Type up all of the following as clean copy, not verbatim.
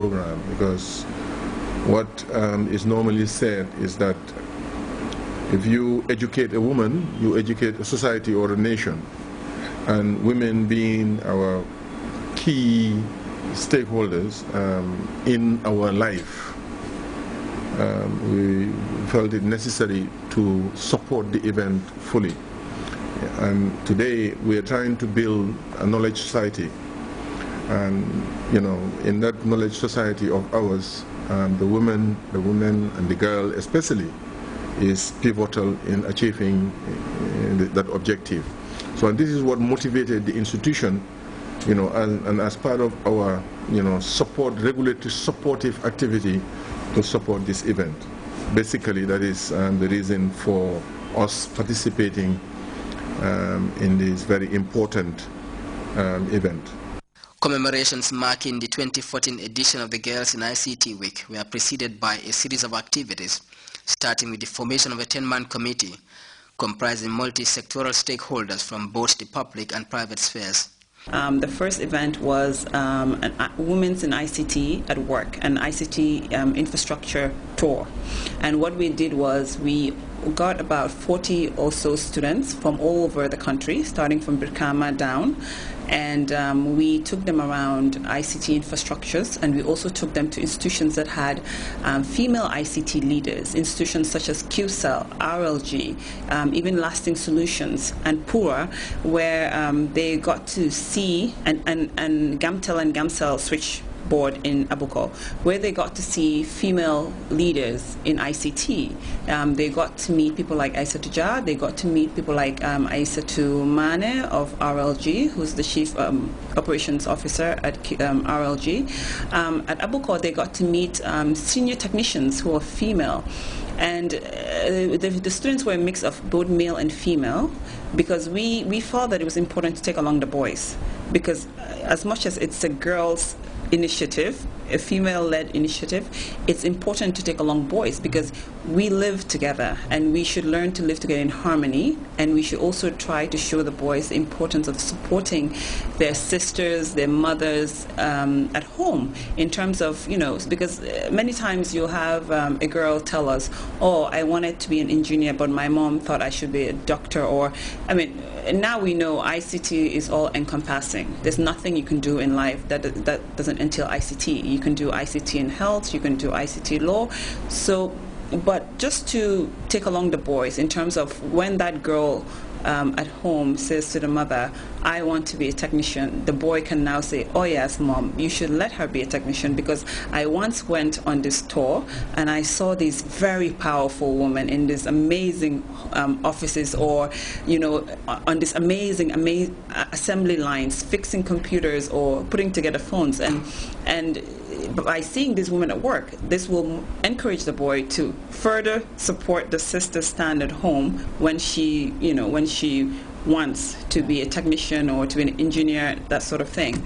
program, because what is normally said is that if you educate a woman, you educate a society or a nation. And women being our key stakeholders in our life, we felt it necessary to support the event fully. And today we are trying to build a knowledge society. And in that knowledge society of ours, the women and the girl especially is pivotal in achieving that objective. So and this is what motivated the institution, and as part of our, regulatory supportive activity to support this event. Basically, that is the reason for us participating in this very important event. Commemorations marking the 2014 edition of the Girls in ICT Week were preceded by a series of activities, starting with the formation of a 10-man committee comprising multi-sectoral stakeholders from both the public and private spheres. The first event was Women's in ICT at Work, an ICT infrastructure tour. And what we did was we got about 40 or so students from all over the country, starting from Brikama down, and we took them around ICT infrastructures, and we also took them to institutions that had female ICT leaders, institutions such as QCell, RLG, even Lasting Solutions, and Pura, where they got to see, and Gamtel and Gamcell switch board in Abuko, where they got to see female leaders in ICT. They got to meet people like Aissatou Jah, they got to meet people like Aissatou Mane of RLG, who's the Chief Operations Officer at RLG. At Abuko, they got to meet senior technicians who are female. And the students were a mix of both male and female, because we felt that it was important to take along the boys, because as much as it's a girls' initiative, a female-led initiative, it's important to take along boys, because we live together and we should learn to live together in harmony, and we should also try to show the boys the importance of supporting their sisters, their mothers at home, in terms of, because many times you'll have a girl tell us, oh, I wanted to be an engineer, but my mom thought I should be a doctor, or, now we know ICT is all encompassing. There's nothing you can do in life that doesn't entail ICT. You can do ICT in health, you can do ICT law. So, but just to take along the boys in terms of when that girl at home says to the mother, I want to be a technician, the boy can now say, oh yes, mom, you should let her be a technician, because I once went on this tour and I saw these very powerful women in these amazing offices, or on these amazing assembly lines, fixing computers or putting together phones, and by seeing these women at work, this will encourage the boy to further support the sister stand at home when she wants to be a technician or to be an engineer, that sort of thing.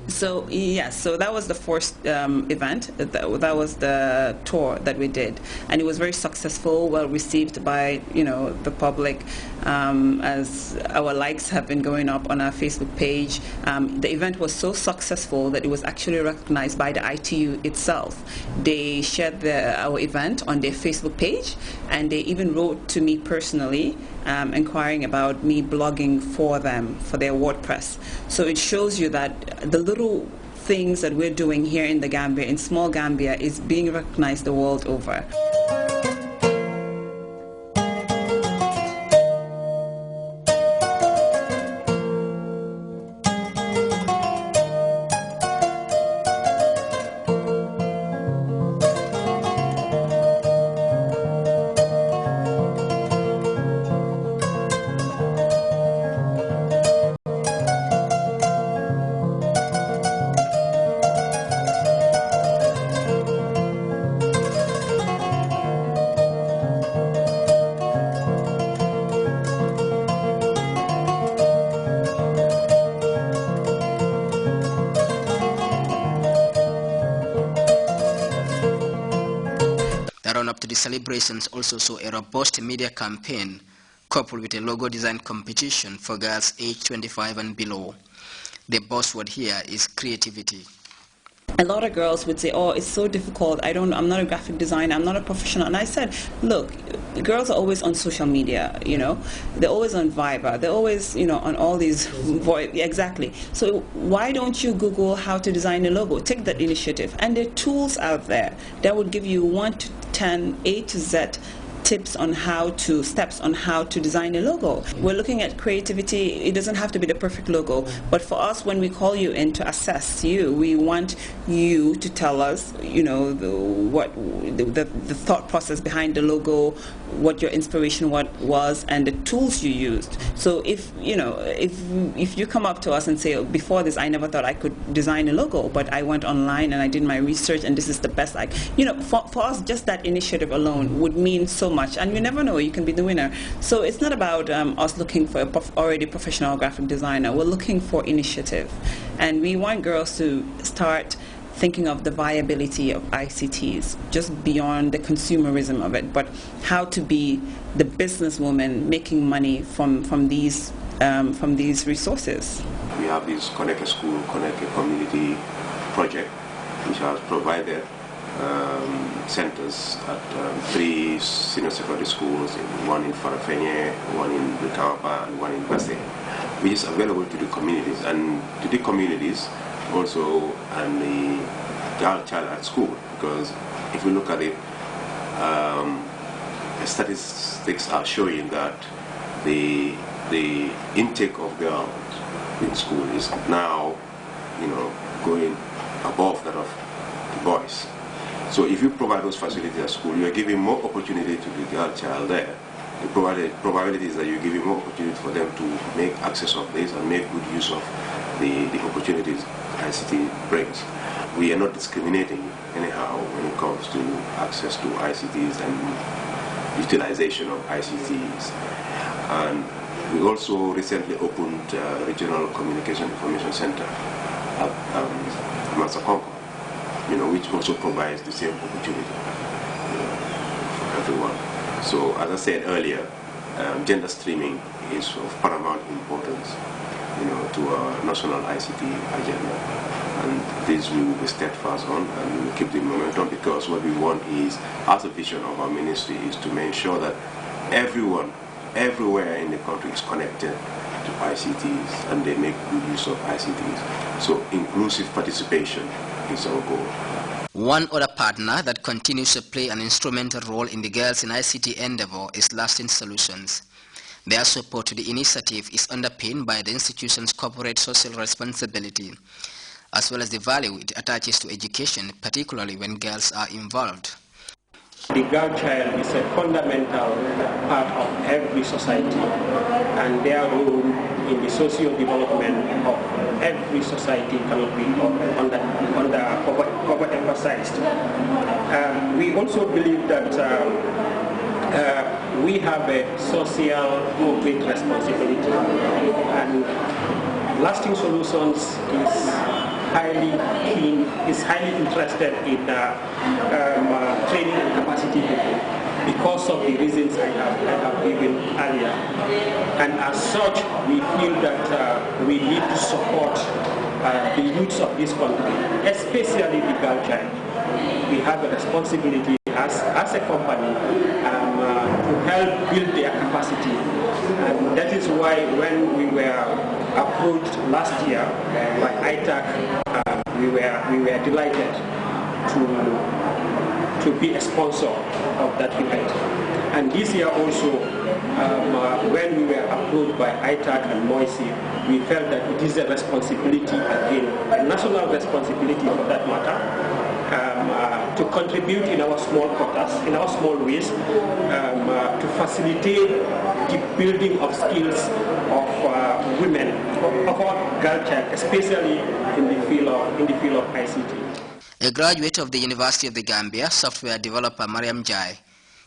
So yes, so that was the first event. That was the tour that we did, and it was very successful, well received by the public, as our likes have been going up on our Facebook page. The event was so successful that it was actually recognized by the ITU itself. They shared our event on their Facebook page, and they even wrote to me personally, inquiring about me blogging for them for their WordPress. So it shows you that the little things that we're doing here in the Gambia, in small Gambia, is being recognized the world over. The run-up to the celebrations also saw a robust media campaign coupled with a logo design competition for girls aged 25 and below. The buzzword here is creativity. a lot of girls would say, oh, it's so difficult, I'm not a graphic designer, I'm not a professional. And I said, look, girls are always on social media, they're always on Viber, they're always, on all these exactly. So why don't you Google how to design a logo? Take that initiative. And there are tools out there that would give you 1 to 10, A to Z steps on how to design a logo. We're looking at creativity. It doesn't have to be the perfect logo, but for us, when we call you in to assess you, we want you to tell us, the thought process behind the logo, what your inspiration was, and the tools you used. So if you come up to us and say, oh, before this, I never thought I could design a logo, but I went online and I did my research, and this is the best for us, just that initiative alone would mean so much, and you never know, you can be the winner. So it's not about us looking for a already professional graphic designer. We're looking for initiative, and we want girls to start thinking of the viability of ICTs, just beyond the consumerism of it, but how to be the businesswoman making money from these resources. We have this Connect a School, Connect a Community project, which has provided centers at 3 senior secondary schools, one in Farafenye, one in Butamapa, and one in Basse, which is available to the communities, and to the communities also, and the child at school. Because if we look at it, statistics are showing that the intake of girls in school is now going above that of the boys. So if you provide those facilities at school, you are giving more opportunity to the girl child there. The probability is that you're giving more opportunity for them to make access of this and make good use of the opportunities ICT brings. We are not discriminating anyhow when it comes to access to ICTs and utilization of ICTs. And we also recently opened a Regional Communication Information Center at Masakonko, which also provides the same opportunity for everyone. So as I said earlier, gender streaming is of paramount importance, to our national ICT agenda. And this we will be steadfast on, and we will keep the momentum, because what we want is, as a vision of our ministry, is to make sure that everyone, everywhere in the country is connected to ICTs and they make good use of ICTs. So inclusive participation is our goal. One other partner that continues to play an instrumental role in the Girls in ICT endeavor is Lasting Solutions. Their support to the initiative is underpinned by the institution's corporate social responsibility, as well as the value it attaches to education, particularly when girls are involved. The girl child is a fundamental part of every society, and their role in the social development of every society cannot be overemphasized. We also believe that we have a social corporate responsibility, and Lasting Solutions is highly interested in training and capacity building because of the reasons I have given earlier. And as such, we feel that we need to support the youths of this country, especially the girl child. We have a responsibility as a company to help build their capacity. And that is why when we were approached last year by ITAC, we were delighted to be a sponsor of that event. And this year also, when we were approached by ITAC and Moisi, we felt that it is a responsibility, again, a national responsibility for that matter, to contribute in our small quotas, in our small ways, to facilitate the building of skills of women, of our girl child, especially in the field of ICT. A graduate of the University of the Gambia, software developer Mariam Jai,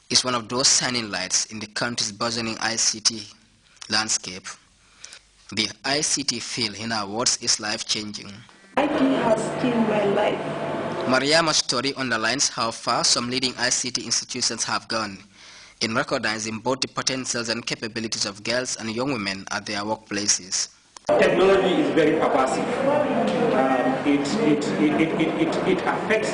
is one of those shining lights in the country's burgeoning ICT landscape. The ICT field, in our words, is life-changing. IT has changed my life. Mariama's story underlines how far some leading ICT institutions have gone in recognizing both the potentials and capabilities of girls and young women at their workplaces. Technology is very pervasive. it affects